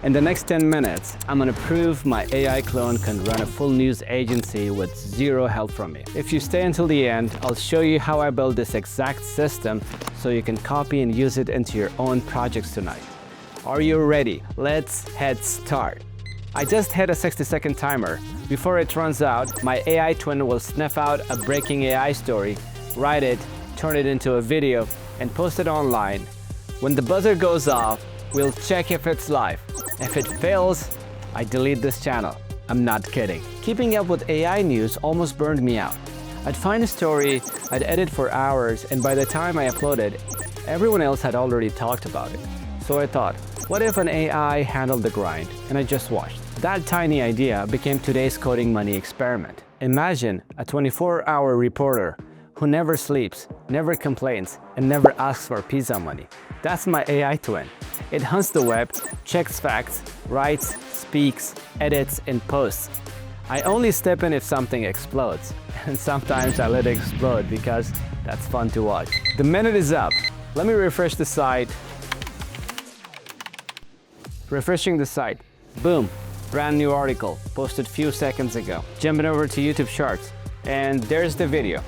In the next 10 minutes, I'm gonna prove my AI clone can run a full news agency with zero help from me. If you stay until the end, I'll show you how I built this exact system so you can copy and use it into your own projects tonight. Are you ready? Let's head start. I just hit a 60-second timer. Before it runs out, my AI twin will sniff out a breaking AI story, write it, turn it into a video, and post it online. When the buzzer goes off, we'll check if it's live. If it fails, I delete this channel. I'm not kidding. Keeping up with AI news almost burned me out. I'd find a story, I'd edit for hours, and by the time I uploaded, everyone else had already talked about it. So I thought, what if an AI handled the grind? And I just watched. That tiny idea became today's coding money experiment. Imagine a 24-hour reporter who never sleeps, never complains, and never asks for pizza money. That's my AI twin. It hunts the web, checks facts, writes, speaks, edits, and posts. I only step in if something explodes, and sometimes I let it explode because that's fun to watch. The minute is up. Let me refresh the site. Refreshing the site. Boom, brand new article, posted few seconds ago. Jumping over to YouTube Charts, and there's the video.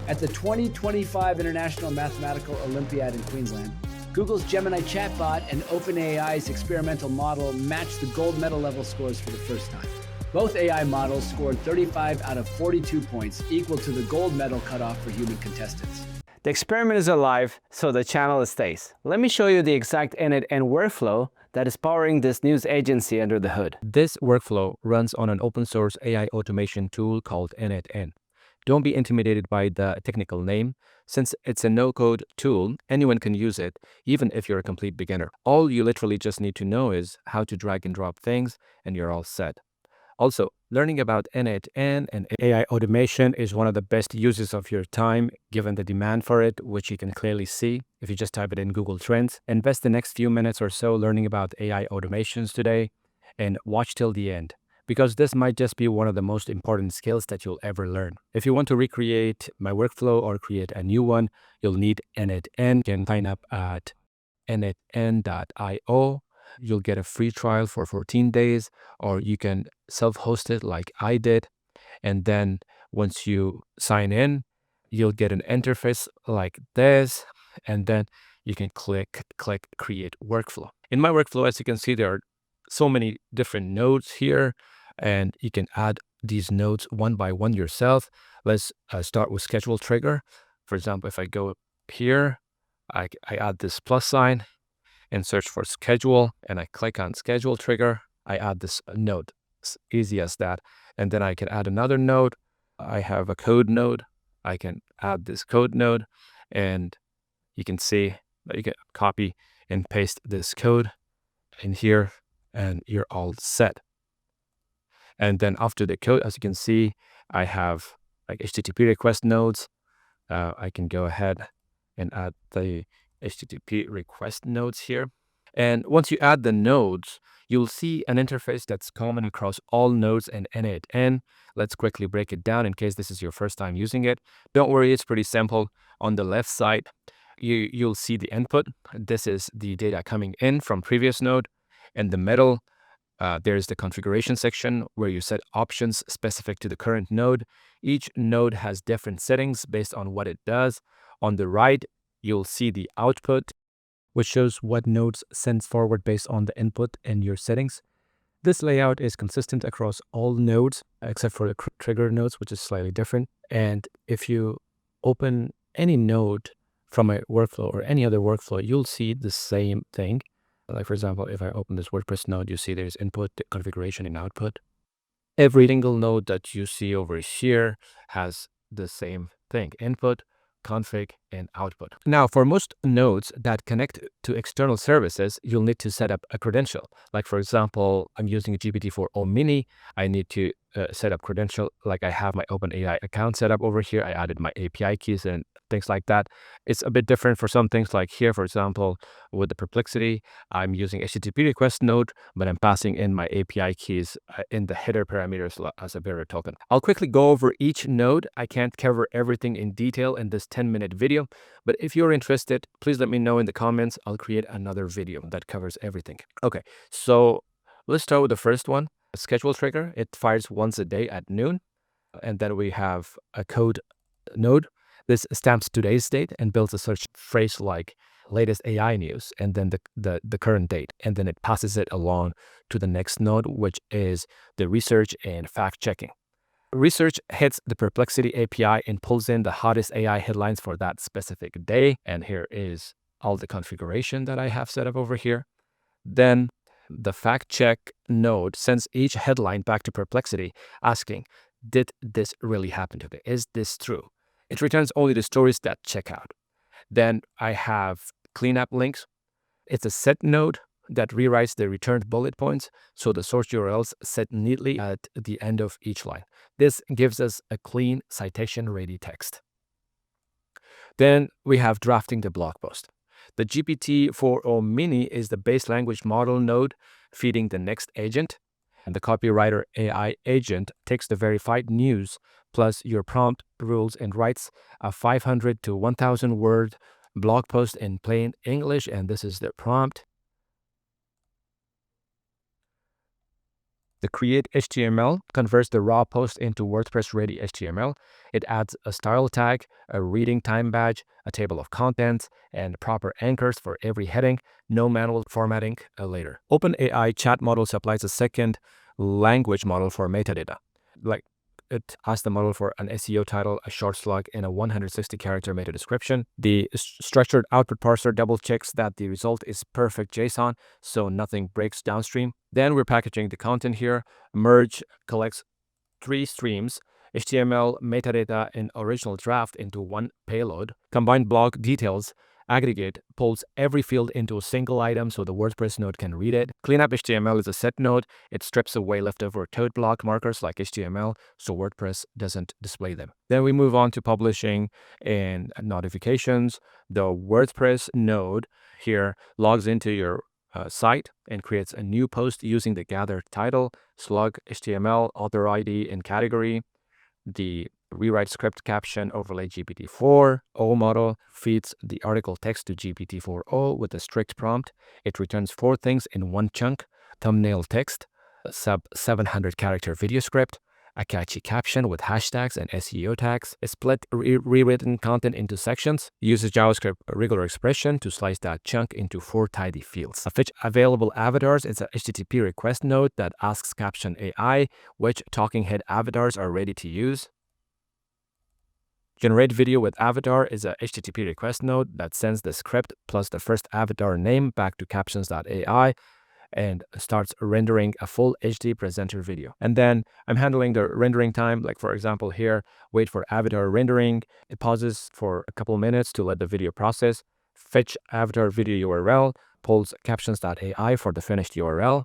At the 2025 International Mathematical Olympiad in Queensland, Google's Gemini chatbot and OpenAI's experimental model matched the gold medal level scores for the first time. Both AI models scored 35 out of 42 points, equal to the gold medal cutoff for human contestants. The experiment is alive, so the channel stays. Let me show you the exact n8n workflow that is powering this news agency under the hood. This workflow runs on an open source AI automation tool called n8n. Don't be intimidated by the technical name. Since it's a no-code tool, anyone can use it, even if you're a complete beginner. All you literally just need to know is how to drag and drop things, and you're all set. Also, learning about n8n and AI automation is one of the best uses of your time, given the demand for it, which you can clearly see if you just type it in Google Trends. Invest the next few minutes or so learning about AI automations today, and watch till the end, because this might just be one of the most important skills that you'll ever learn. If you want to recreate my workflow or create a new one, you'll need n8n. You can sign up at n8n.io. You'll get a free trial for 14 days, or you can self-host it like I did. And then once you sign in, you'll get an interface like this, and then you can click create workflow. In my workflow, as you can see, there are so many different nodes here, and you can add these nodes one by one yourself. Let's start with schedule trigger. For example, if I go here, I add this plus sign and search for schedule, and I click on schedule trigger. I add this node. It's easy as that. And then I can add another node. I have a code node. I can add this code node, and you can see that you can copy and paste this code in here, and you're all set. And then after the code, as you can see, I have like HTTP request nodes. I can go ahead and add the HTTP request nodes here. And once you add the nodes, you'll see an interface that's common across all nodes in n8n. Let's quickly break it down in case this is your first time using it. Don't worry, it's pretty simple. On the left side, you'll see the input. This is the data coming in from previous node. In the middle, there's the configuration section where you set options specific to the current node. Each node has different settings based on what it does. On the right, you'll see the output, which shows what nodes sends forward based on the input in your settings. This layout is consistent across all nodes, except for the trigger nodes, which is slightly different. And if you open any node from a workflow or any other workflow, you'll see the same thing. Like for example, if I open this WordPress node, you see there's input, configuration, and output. Every single node that you see over here has the same thing: input, config, and output. Now, for most nodes that connect to external services, you'll need to set up a credential. Like for example, I'm using GPT-4o Mini. I need to set up credential. Like I have my OpenAI account set up over here. I added my API keys and things like that. It's a bit different for some things, like here, for example, with the Perplexity, I'm using HTTP request node, but I'm passing in my API keys in the header parameters as a bearer token. I'll quickly go over each node. I can't cover everything in detail in this 10-minute video, but if you're interested, please let me know in the comments. I'll create another video that covers everything. Okay, so Let's start with the first one, a schedule trigger. It fires once a day at noon. And then we have a code node. This stamps today's date and builds a search phrase like latest AI news, and then the current date. And then it passes it along to the next node, which is the research and fact checking. Research hits the Perplexity API and pulls in the hottest AI headlines for that specific day. And here is all the configuration that I have set up over here. Then the fact check node sends each headline back to Perplexity asking, did this really happen today? Is this true? It returns only the stories that check out. Then I have cleanup links. It's a set node that rewrites the returned bullet points, so the source URLs set neatly at the end of each line. This gives us a clean citation-ready text. Then we have drafting the blog post. The GPT-4o Mini is the base language model node feeding the Next agent, and the copywriter AI agent takes the verified news plus your prompt rules and writes a 500 to 1,000 word blog post in plain English, and this is the prompt. The create HTML converts the raw post into WordPress ready HTML. It adds a style tag, a reading time badge, a table of contents, and proper anchors for every heading. No manual formatting later. OpenAI chat model supplies a second language model for metadata. Like it asks the model for an SEO title, a short slug, and a 160-character meta description. The structured output parser double checks that the result is perfect JSON, so nothing breaks downstream. Then we're packaging the content here. Merge collects 3 streams, HTML, metadata, and original draft into one payload. Combine blog details. Aggregate pulls every field into a single item so the WordPress node can read it. Cleanup HTML is a set node. It strips away leftover code block markers like HTML so WordPress doesn't display them. Then we move on to publishing and notifications. The WordPress node here logs into your site and creates a new post using the gathered title, slug, HTML, author ID, and category. The rewrite script caption overlay GPT-4o model feeds the article text to GPT-4o with a strict prompt. It returns 4 things in one chunk: thumbnail text, a sub 700 character video script, a catchy caption with hashtags and SEO tags, a split rewritten content into sections, uses JavaScript regular expression to slice that chunk into 4 tidy fields. A fetch available avatars is a HTTP request node that asks Caption AI which talking head avatars are ready to use. Generate video with avatar is a HTTP request node that sends the script plus the first avatar name back to captions.ai and starts rendering a full HD presenter video. And then I'm handling the rendering time, like for example here, wait for avatar rendering. It pauses for a couple minutes to let the video process. Fetch avatar video URL, pulls captions.ai for the finished URL.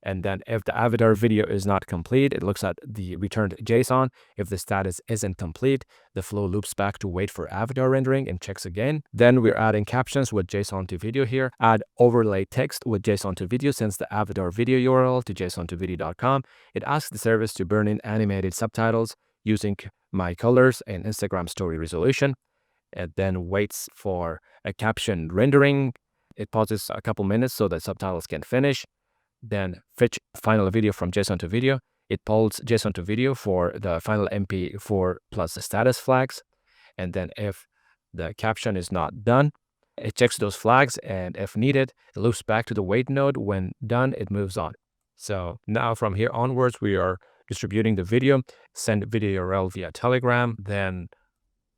And then if the avatar video is not complete, it looks at the returned JSON. If the status isn't complete, the flow loops back to wait for avatar rendering and checks again. Then we're adding captions with JSON to video here. Add overlay text with JSON to video, sends the avatar video URL to json2video.com. It asks the service to burn in animated subtitles using my colors and Instagram story resolution. It then waits for a caption rendering. It pauses a couple minutes so the subtitles can finish. Then fetch final video from JSON to video. It pulls JSON to video for the final MP4 plus the status flags. And then if the caption is not done, it checks those flags, and if needed, it loops back to the wait node. When done, it moves on. So now from here onwards, we are distributing the video, send video URL via Telegram. Then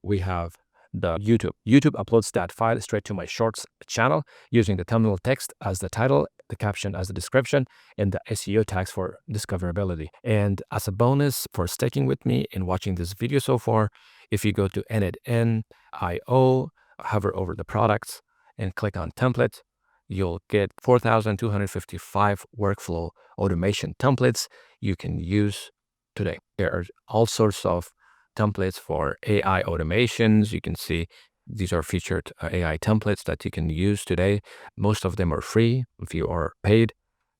we have the YouTube. YouTube uploads that file straight to my Shorts channel using the thumbnail text as the title, the caption as the description, and the SEO tags for discoverability. And as a bonus for sticking with me and watching this video so far, if you go to n8n.io, hover over the products and click on template, you'll get 4,255 workflow automation templates you can use today. There are all sorts of templates for AI automations. You can see these are featured AI templates that you can use today. Most of them are free if you are paid,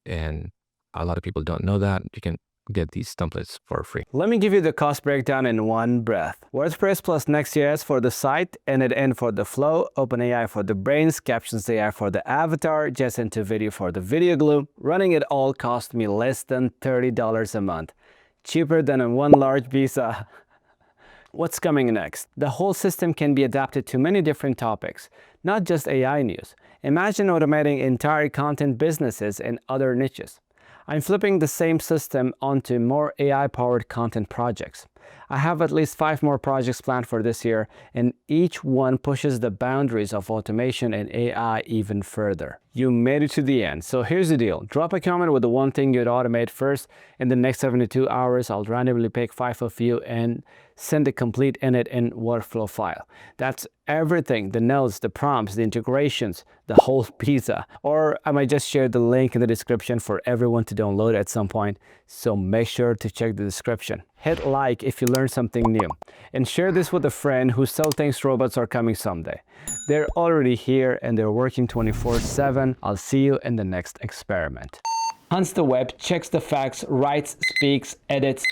and a lot of people don't know that. You can get these templates for free. Let me give you the cost breakdown in one breath. WordPress plus Next.js for the site, n8n for the flow, OpenAI for the brains, Captions AI for the avatar, Jess into Video for the video glue. Running it all cost me less than $30 a month. Cheaper than a one large visa. What's coming next? The whole system can be adapted to many different topics, not just AI news. Imagine automating entire content businesses in other niches. I'm flipping the same system onto more AI-powered content projects. I have at least 5 more projects planned for this year, and each one pushes the boundaries of automation and AI even further. You made it to the end, so here's the deal. Drop a comment with the one thing you'd automate first. In the next 72 hours, I'll randomly pick 5 of you and send a complete n8n workflow file. That's everything, the notes, the prompts, the integrations, the whole pizza. Or I might just share the link in the description for everyone to download at some point, so make sure to check the description. Hit like if you learned something new, and share this with a friend whose Sell Things robots are coming someday. They're already here and they're working 24/7. I'll see you in the next experiment. Hunts the web, checks the facts, writes, speaks, edits.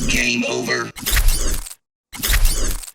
Game over.